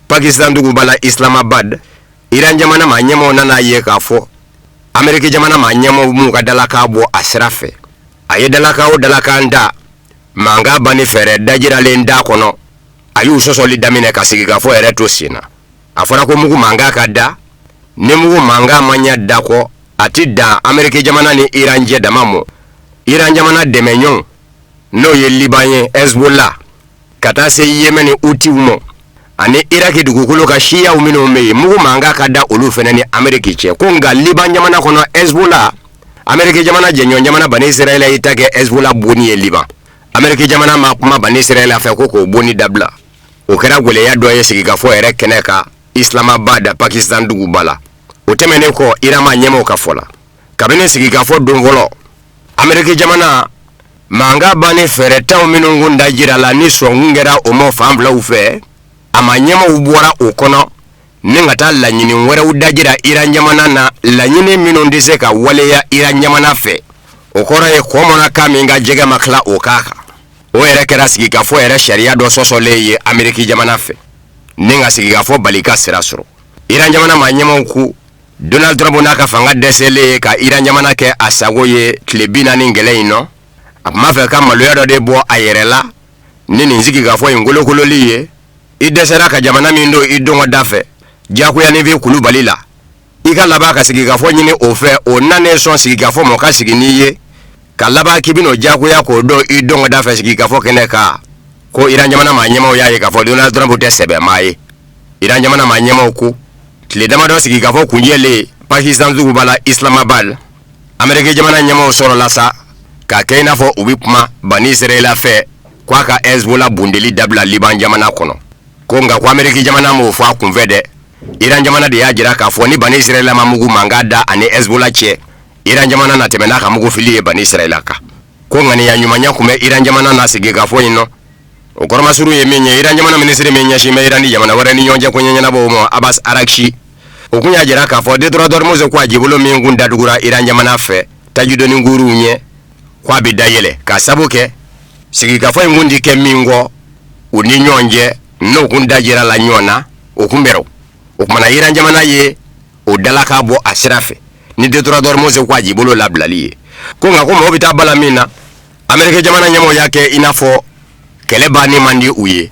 Pakistan duguba la Islamabad Iran jamana maa ɲɛmaaw nana ye k'a fɔ Ameriki jamana maa ɲɛmaaw m'u ka dalakan bɔ a sira fɛ a ye dalakan o dalakan da mankan bannen fɛɛrɛ dajiralen da kɔnɔ ayu sɔsɔli daminɛ ka sigi ka fɔ yɛrɛ to senna a fɔra ko mugu manga ka da ni mugu manga ma ɲɛ da kɔ a ti dan Amérique jamana ni Iran jɛ dama mɔ Iran jamana dɛmɛɲɔgɔn n'o ye Liban ye Hezbollah ka taa se Yemen ni Houthis mɔ ani Iraki dugukolo ka shiyaw minnu bɛ yen mugu manga ka da olu fɛnɛ ni Amérique cɛ ko nka Liban jamana kɔnɔ Hezbollah Amérique jamana jɛɲɔgɔn jamana Bani Israël yi ta kɛ Hezbollah bonni ye Liban Amérique jamana ma kuma Bani Israël fɛ ko k'o bonni dabila o kɛra gwɛlɛya dɔ ye sigi ka fɔ yɛrɛ kɛnɛ kan Islamabad Pakistan duguba la o tɛmɛnen kɔ Iran ma ɲɛmɔgɔ ka fɔ la kabini sigi ka fɔ don fɔlɔ Amérique jamana manga bani fɛrɛtɛnw minnu kun da jira la ni sɔnkun kɛra o ma fan filaw fɛ a ma ɲɛmɔgɔw bɔra o kɔnɔ ni ka taa laɲini wɛrɛw da jira Iran jamana na laɲini minnu tɛ se ka waleya Iran jamana fɛ o kɔrɔ ye kɔmɔna ka min ka jɛgɛ ma tila o k'a kan o yɛrɛ kɛra sigi ka fɔ yɛrɛ sariya dɔ sɔsɔlen ye Amérique jamana fɛ ni ka sigi ka fɔ bali ka sira sɔrɔ Iran jamana ma ɲɛmɔgɔw ko Donald Trump n'a ka fanga dɛsɛlen ka Iran jamana kɛ a sago ye tile 40 gɛlɛn in nɔ a tun b'a fɛ ka maloya dɔ de bɔ a yɛrɛ la ni nin sigi ka fɔ in kolokololi ye i dɛsɛra ka jamana min don i dɔngɔ da fɛ jagoya ni bɛ kulubali la i ka laban ka sigi ka fɔ ɲini o fɛ o nanen sɔn sigi ka fɔ mɔ ka sigi n'i ye ka laban k'i bɛn'o jagoya k'o dɔn i dɔngɔ da fɛ sigi ka fɔ kɛnɛ kan ko Iran jamana maa ɲɛmaaw y'a ye k'a fɔ Donald Trump tɛ sɛbɛmaa ye Iran jamana maa ɲɛmaaw ko tile damadɔ sigi ka fɔ kunjɛlen Pakistan duguba la Islamabad Amérique jamana ɲɛmaaw sɔrɔla sa k'a kɛ i n'a fɔ u bɛ kuma Bani Israël fɛ k'a ka Hezbollah bundeli dabila Liban jamana kɔnɔ ko nka ko Amérique jamana m'o fɔ a kunfɛ dɛ Iran jamana de y'a jira k'a fɔ ni Bani Israël ma mugu manga da ani Hezbollah cɛ Iran jamana na tɛmɛ n'a ka mugu fili ye Bani Israël kan ko ŋaniya ɲumanya kun bɛ Iran jamana na sigi ka fɔ yen nɔ o kɔrɔmasuru ye min ye Iran jamana ministre min ɲɛsin bɛ Iran ni jamana wɛrɛ ni ɲɔgɔn cɛ ko ɲɛɲɛnabɔw ma Abbas Araghchi o kun y'a jira k'a fɔ détonateur Mose ko a jibolo min kun dadugura Iran jamana fɛ tajidoni nguruw ɲɛ k'a bɛ dayɛlɛ k'a sabu kɛ sigi ka fɔ in kun ti kɛ min kɔ u ni ɲɔgɔn cɛ n'o kun da jira la ɲɔgɔn na o kun bɛrɛ o kumana Iran jamana ye o dala k'a bɔ a sira fɛ ni détonateur Mose ko a jibolo labilali ye ko nka ko mɔgɔ bɛ taa bala min na Amérique jamana ɲɛmɔgɔ y'a kɛ i n'a fɔ kɛlɛ bannen man di u ye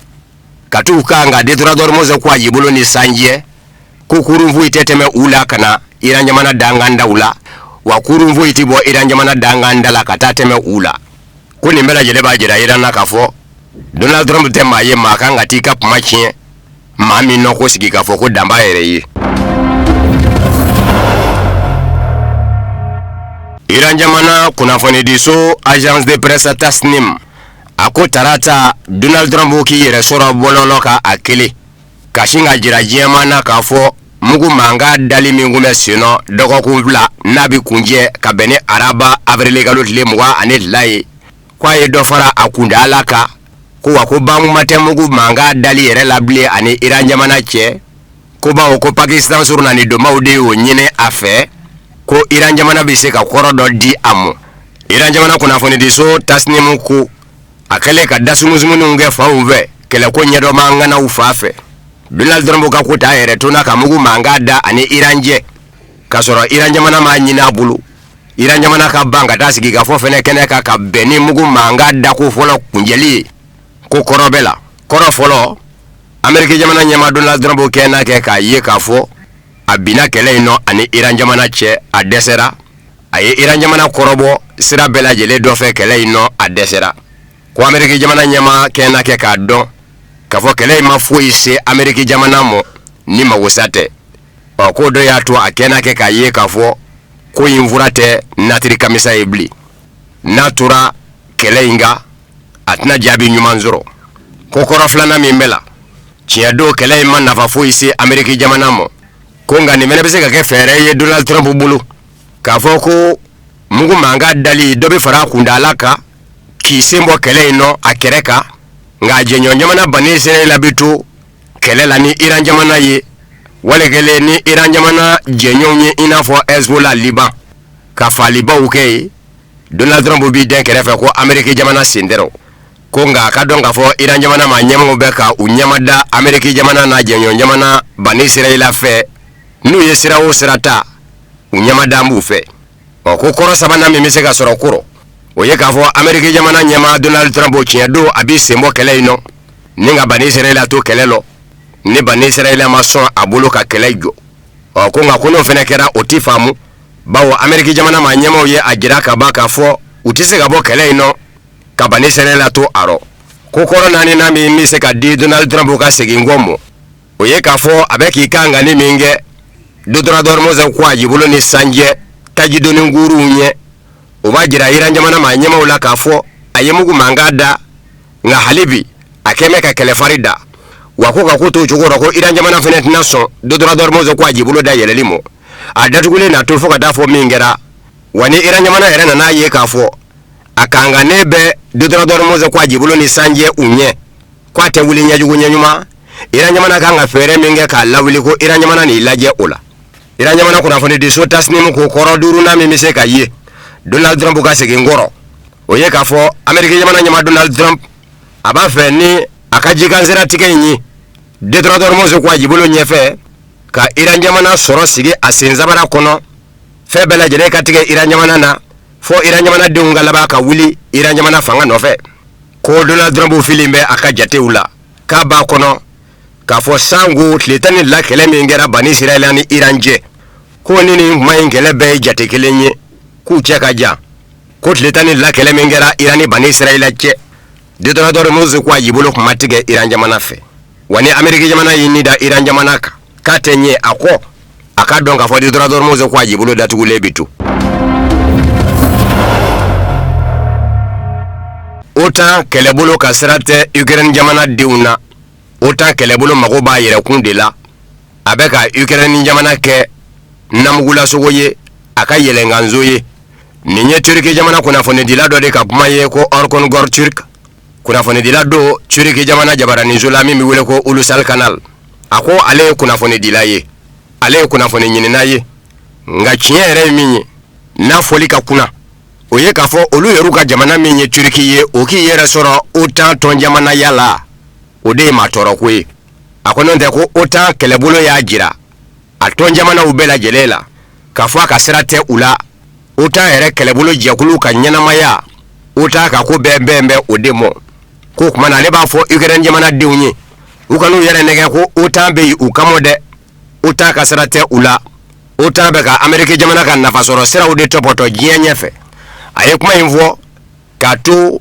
ka t'u kan nka détonateur Mose ko a jibolo ni sanjɛ ko kurun foyi tɛ tɛmɛ u la ka na Iran jamana dangandaw la wa kurun foyi tɛ bɔ Iran jamana danganda la ka taa tɛmɛ u la ko nin bɛɛ lajɛlen b'a jira Iran na k'a fɔ Donald Trump tɛ maa ye maa kan ka t'i ka kuma tiɲɛ maa min nɔ ko sigi k'a fɔ ko dan b'a yɛrɛ ye Iran jamana kunnafonidiso agence de presse Tasnim a ko tarata Donald Trump k'i yɛrɛ sɔrɔ bɔlɔlɔ ka a kelen ka sin ka jira diɲɛma na k'a fɔ mugu manga dali min kun bɛ sen nɔ dɔgɔkun fila n'a bɛ kunjɛ ka bɛn ni araba avril kalo tile 22 ye k'a ye dɔ fara a kundala kan ko wa ko bankuma tɛ mugu manga dali yɛrɛ la bilen ani Iran jamana cɛ ko bawo ko Pakistan surunani domaw de y'o ɲini a fɛ ko Iran jamana bɛ se ka kɔrɔ dɔ di a mɔ Iran jamana kunnafonidiso Tasnim ko a kɛlen ka dasumusumuniw kɛ fanw fɛ kɛlɛko ɲɛdɔma ŋanaw fa fɛ Donald Trump ka ko t'a yɛrɛ tona ka mugu manga da ani Iran jɛ ka sɔrɔ Iran jamana m'a ɲini a bolo Iran jamana ka ban ka taa sigi ka fɔ fɛnɛ kɛnɛ kan ka bɛn ni mugu manga da ko fɔlɔ kunjɛli ye ko kɔrɔ bɛ la kɔrɔ fɔlɔ Amérique jamana ɲɛma Donald Trump kɛ n'a kɛ k'a ye k'a fɔ a binna kɛlɛ in nɔ ani Iran jamana cɛ a dɛsɛra a ye Iran jamana kɔrɔbɔ sira bɛɛ lajɛlen dɔ fɛ kɛlɛ in nɔ a dɛsɛra ko Amérique jamana ɲɛma kɛ n'a kɛ k'a dɔn k'a fɔ kɛlɛ in ma foyi se Amérique jamana mɔ ni magosa tɛ ko dɔ y'a to a kɛ n'a kɛ k'a ye k'a fɔ ko in fura tɛ natiri kamisa ye bilen n'a tora kɛlɛ in kan a tɛna jaabi ɲuman sɔrɔ ko kɔrɔ filanan min bɛ la tiɲɛ don kɛlɛ in ma nafa foyi se Amérique jamana mɔ ko nka nin fɛnɛ bɛ se ka kɛ fɛɛrɛ ye Donald Trump bolo k'a fɔ ko mugu manga dali dɔ bɛ fara a kundala kan k'i sen bɔ kɛlɛ in nɔ a kɛrɛ kan nka jɛɲɔgɔn jamana Bani Israël la bɛ to kɛlɛ la ni Iran jamana ye wale kɛlen ni Iran jamana jɛɲɔgɔnw ye i n'a fɔ Hezbollah Liban ka falibaw kɛ ye Donald Trump b'i den kɛrɛfɛ ko Amérique jamana sen tɛ ko nka a ka dɔn k'a fɔ Iran jamana ma ɲɛmɔgɔw bɛ ka u ɲɛmada Amérique jamana na jɛɲɔgɔn jamana Bani Israël fɛ n'u ye sira o sira ta u ɲɛmada b'u fɛ ko kɔrɔ sabanan min bɛ se ka sɔrɔ kɔrɔ o ye k'a fɔ Amérique jamana ɲɛma Donald Trump tiɲɛ don a b'i sen bɔ kɛlɛ in nɔ ni nga bani Israila to kɛlɛ lɔ ni bani Israila ma sɔn a bolo ka kɛlɛ jɔ ko nga ko no fɛnɛ kɛra o ti faamu bawo Ameriki jamana ma ɲɛmaw ye a jira ka ba ka fɔ u ti se ka bɔ kɛlɛ in nɔ ka bani Israila to arɔ ko kɔrɔ naani na min bɛ se ka di Donald Trump ka segin kɔ mɔ o ye k'a fɔ a bɛ k'i kan ka ni min kɛ Deutéronome Mose ko a jibolo ni sanjɛ tajidoni nguruw ɲɛ o b'a jira Iran jamana ma ɲɛmaw la k'a fɔ a ye mugu mankan da nga halibi a kɛmɛ ka kɛlɛfari da wa ko ka ko to cogo rɔ ko Iran jamana fɛnɛ tɛna sɔn Deutéronome Mose ko a jibolo da yɛlɛli mɔ a datugulen na to fo ka taa fɔ min kɛra wa ni Iran jamana yɛrɛ nana ye k'a fɔ a kan ka ne bɛ Deutéronome Mose ko a jibolo ni sanjɛ u ɲɛ ko a tɛ wuli ɲɛjugu ɲɛɲuman Iran jamana kan ka fɛɛrɛ min kɛ k'a lawuli ko Iran jamana ni lajɛ o la Iran jamana kunnafoni di so tasnim ko kɔrɔ duurunan min bɛ se ka ye Donald Trump ka segin kɔrɔ o ye k'a fɔ Ameriki jamana ɲɛma Donald Trump a b'a fɛ ni a ka jikansira tigɛ in ye Deutéronome Mose ko a jibolo ɲɛfɛ ka Iran jamana sɔrɔ sigi a sensabara kɔnɔ fɛn bɛɛ lajɛlen ka tigɛ Iran jamana na fo Iran jamana denw ka laban ka wuli Iran jamana fanga nɔfɛ ko Donald Trump fili bɛ a ka jatew la k'a b'a kɔnɔ k'a fɔ sango tile 10 la kɛlɛ min kɛra bani Israila ni Iran cɛ ko ni kuma in kɛlɛ bɛɛ ye jate kelen ye k'u cɛ ka jan ko tile 10 la kɛlɛ min kɛra Iran ni bani Israila cɛ Deutéronome Mose ko a jibolo kuma tigɛ Iran jamana fɛ wa ni Ameriki jamana y'i ni da Iran jamana kan k'a tɛ ɲɛ a kɔ a ka dɔn k'a fɔ Deutéronome Mose ko a jibolo datugulen bi to OTAN kɛlɛbolo ka sira tɛ Ukraine jamana denw na OTAN kɛlɛbolo mago b'a yɛrɛkun de la a bɛ ka Ukraine jamana kɛ namugulasogo ye a ka yɛlɛnkanzo ye nin ye Turki jamana kunnafonidila dɔ de ka kuma ye ko Orkun Görtürk kunnafonidila do Turki jamana jabaraniso la min bɛ wele ko Ulusal Canal a ko ale ye kunnafonidila ye ale ye kunnafoni ɲinina ye nka tiɲɛ yɛrɛ ye min ye n'a fɔli ka kunna o ye k'a fɔ olu yɛrɛ ka jamana min ye Turki ye o k'i yɛrɛ sɔrɔ OTAN tɔn jamana yala o de ye maa tɔɔrɔ ko ye a ko n'o tɛ ko OTAN kɛlɛbolo y'a jira a tɔn jamanaw bɛɛ lajɛlen la k'a fɔ a ka sira tɛ u la OTAN yɛrɛ kɛlɛbolo jɛkulu ka ɲɛnamaya OTAN ka ko bɛɛ bɛ o de mɔ ko kuma na ale b'a fɔ Ukraine jamana denw ye u kan'u yɛrɛ nɛgɛ ko OTAN bɛ yen u kama dɛ OTAN ka sira tɛ u la OTAN bɛ ka Ameriki jamana ka nafasɔrɔ siraw de tɔpɔtɔ diɲɛ ɲɛfɛ a ye kuma in fɔ k'a to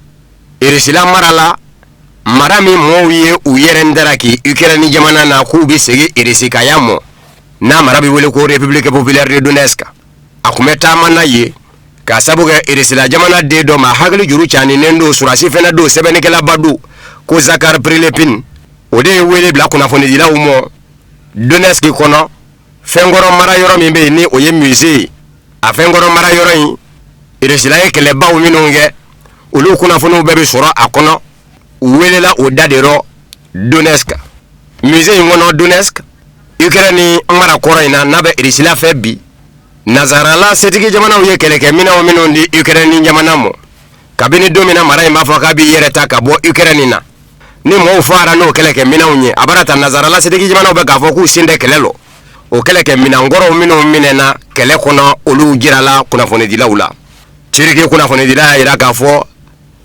Irisila mara la mara min mɔɔw ye u yɛrɛ ndaraki Ukraine jamana na k'u bɛ segin Irisikaya mɔ n'a mara bɛ wele ko République Populaire de Donetsk a kun bɛ taama n'a ye k'a sabu kɛ Irisila jamana den dɔ ma hakili juru caaninen don surasi fɛnɛ don sɛbɛnnikɛlaba don ko Zakar Prilepin o de ye wele bila kunnafonidilaw mɔ Donetsk kɔnɔ fɛnkɔrɔ mara yɔrɔ min bɛ yen ni o ye musée ye a fɛnkɔrɔ mara yɔrɔ in Irisila ye kɛlɛbaw minnu kɛ olu kunnafoniw bɛɛ bɛ sɔrɔ a kɔnɔ u welela o da de rɔ Donetsk musée in kɔnɔ Donetsk Ukraine mara kɔrɔ in na n'a bɛ Irisila fɛ bi nazarala setigi jamanaw ye kɛlɛkɛminɛw minnu di Ukraine jamana mɔ kabini don min na mara in b'a fɔ k'a b'i yɛrɛ ta ka bɔ Ukraine na ni mɔɔw fara n'o kɛlɛkɛminɛw ye a bara ta nazarala setigi jamanaw bɛ k'a fɔ k'u sen tɛ kɛlɛ lɔ o kɛlɛkɛminɛnkɔrɔw minnu minɛna kɛlɛ kɔnɔ olu jirala kunnafonidilaw la Turki kunnafonidila y'a jira k'a fɔ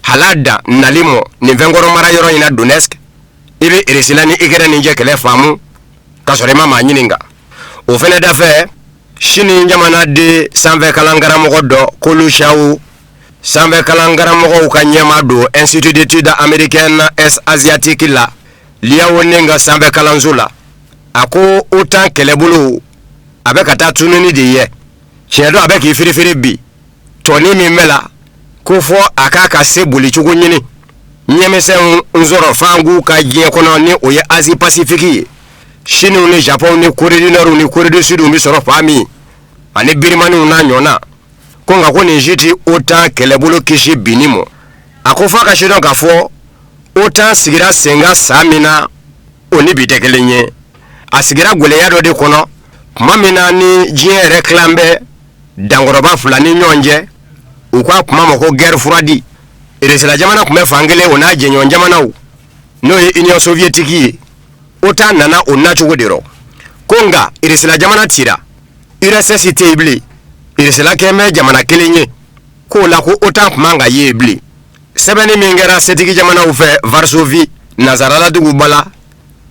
halada nali mɔ nin fɛnkɔrɔ mara yɔrɔ in na Donetsk i bɛ Irisila ni Ukraine cɛ kɛlɛ faamu ka sɔrɔ i ma maa ɲininka o fɛnɛ dafɛ sini jamana de sanfɛ kalankaramɔgɔ dɔ Kolu Shaw sanfɛ kalankaramɔgɔw ka ɲɛma don Institut d'études américaines est asiatique la Liaoninga sanfɛ kalanso la a ko OTAN kɛlɛbolo a bɛ ka taa tununi de ye tiɲɛ don a bɛ k'i firifiri bi tɔni min bɛ la ko fɔ a k'a ka se bolicogo ɲini ɲɛmisɛnw n sɔrɔ fangu ka diɲɛ kɔnɔ ni o ye Asie Pacifique ye Chine ni Japon ni Corée du Nord ni Corée du Sud bɛ sɔrɔ fa min ani birimaniw n'a ɲɔgɔnna ko nka ko nin si tɛ OTAN kɛlɛbolo kisi binni mɔ a ko f'a ka si dɔn k'a fɔ OTAN sigira sen kan san min na o ni bi tɛ kelen ye a sigira gwɛlɛya dɔ de kɔnɔ tuma min na ni diɲɛ yɛrɛ tilan bɛ dankɔrɔba fila ni ɲɔgɔn cɛ u k'a kuma ma ko guerre froide Irisila jamana tun bɛ fan kelen o n'a jɛɲɔgɔn jamanaw n'o ye Union soviétique ye OTAN nana o nacogo de rɔ ko nka Irisila jamana cira URSS tɛ yen bilen Irisila kɛ bɛ jamana kelen ye k'o la ko OTAN tun man ka ye bilen sɛbɛnni min kɛra setigi jamanaw fɛ Varsovie nazarala dugu bala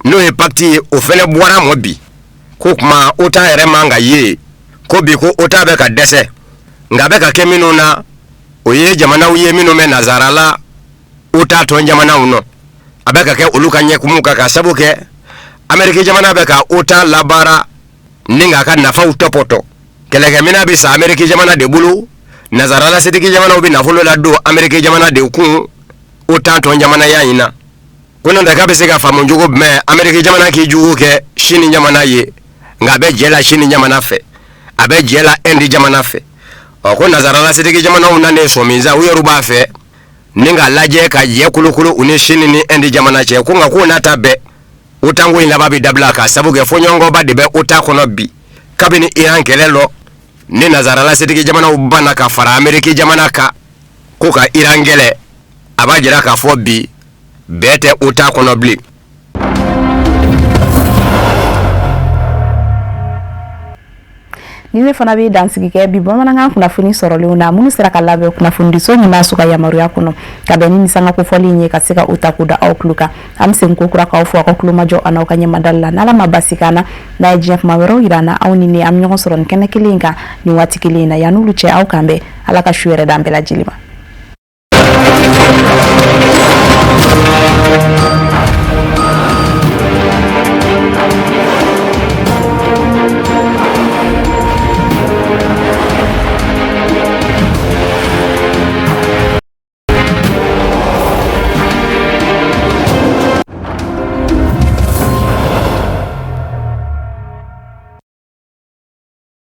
n'o ye pacte ye o fɛnɛ bɔra mɔ bi ko kuma OTAN yɛrɛ man ka ye ko bi ko OTAN bɛ ka dɛsɛ nka bɛ ka kɛ minnu na o ye jamanaw ye minnu bɛ nazarala OTAN tɔn jamanaw nɔ a bɛ ka kɛ olu ka ɲɛkumu kan ka sabu kɛ Amérique jamana bɛ ka OTAN labaara ni k'a ka nafaw tɔpɔtɔ kɛlɛkɛminɛ bɛ sa Amérique jamana de bolo nazarala setigi jamanaw bɛ nafolo la don Amérique jamana de kun OTAN tɔn jamanaya in na ko n'o tɛ k'a bɛ se ka faamu cogo jumɛn Amérique jamana k'i jugu kɛ Chine jamana ye nka a bɛ jɛ la Chine jamana fɛ a bɛ jɛ la Inde jamana fɛ ko nazarala setigi jamanaw nanen sɔminza u yɛrɛ b'a fɛ ni k'a lajɛ ka jɛ kolokolo u ni Chine ni Inde jamana cɛ ko nka k'o n'a ta bɛɛ OTAN ko in laban bɛ dabila ka sabu kɛ fɔɲɔgɔnkɔba de bɛ OTAN kɔnɔ bi kabini Iran kɛlɛ lɔ ni nazarala setigi jamanaw banna ka fara Amérique jamana kan ko ka Iran kɛlɛ a b'a jira k'a fɔ bi bɛɛ tɛ OTAN kɔnɔ bilen. ni ne fana bɛ dansigi kɛ bi bamanankan kunnafoni sɔrɔlenw na minnu sera ka labɛn kunnafonidiso ɲuman suga yamaruya kɔnɔ ka bɛn ni nisanga kofɔli in ye ka se ka o ta k'o da aw tulo kan an bɛ segin ko kura k'aw fo aw ka tulomajɔ a n'aw ka ɲɛmadali la n'ala ma basi k'an na n'a ye diɲɛ kuma wɛrɛw yira an na aw ni ne an bɛ ɲɔgɔn sɔrɔ nin kɛnɛ kelen in kan nin waati kelen in na yan'olu cɛ aw kan bɛn ala ka su yɛrɛ d'an bɛɛ lajɛlen ma.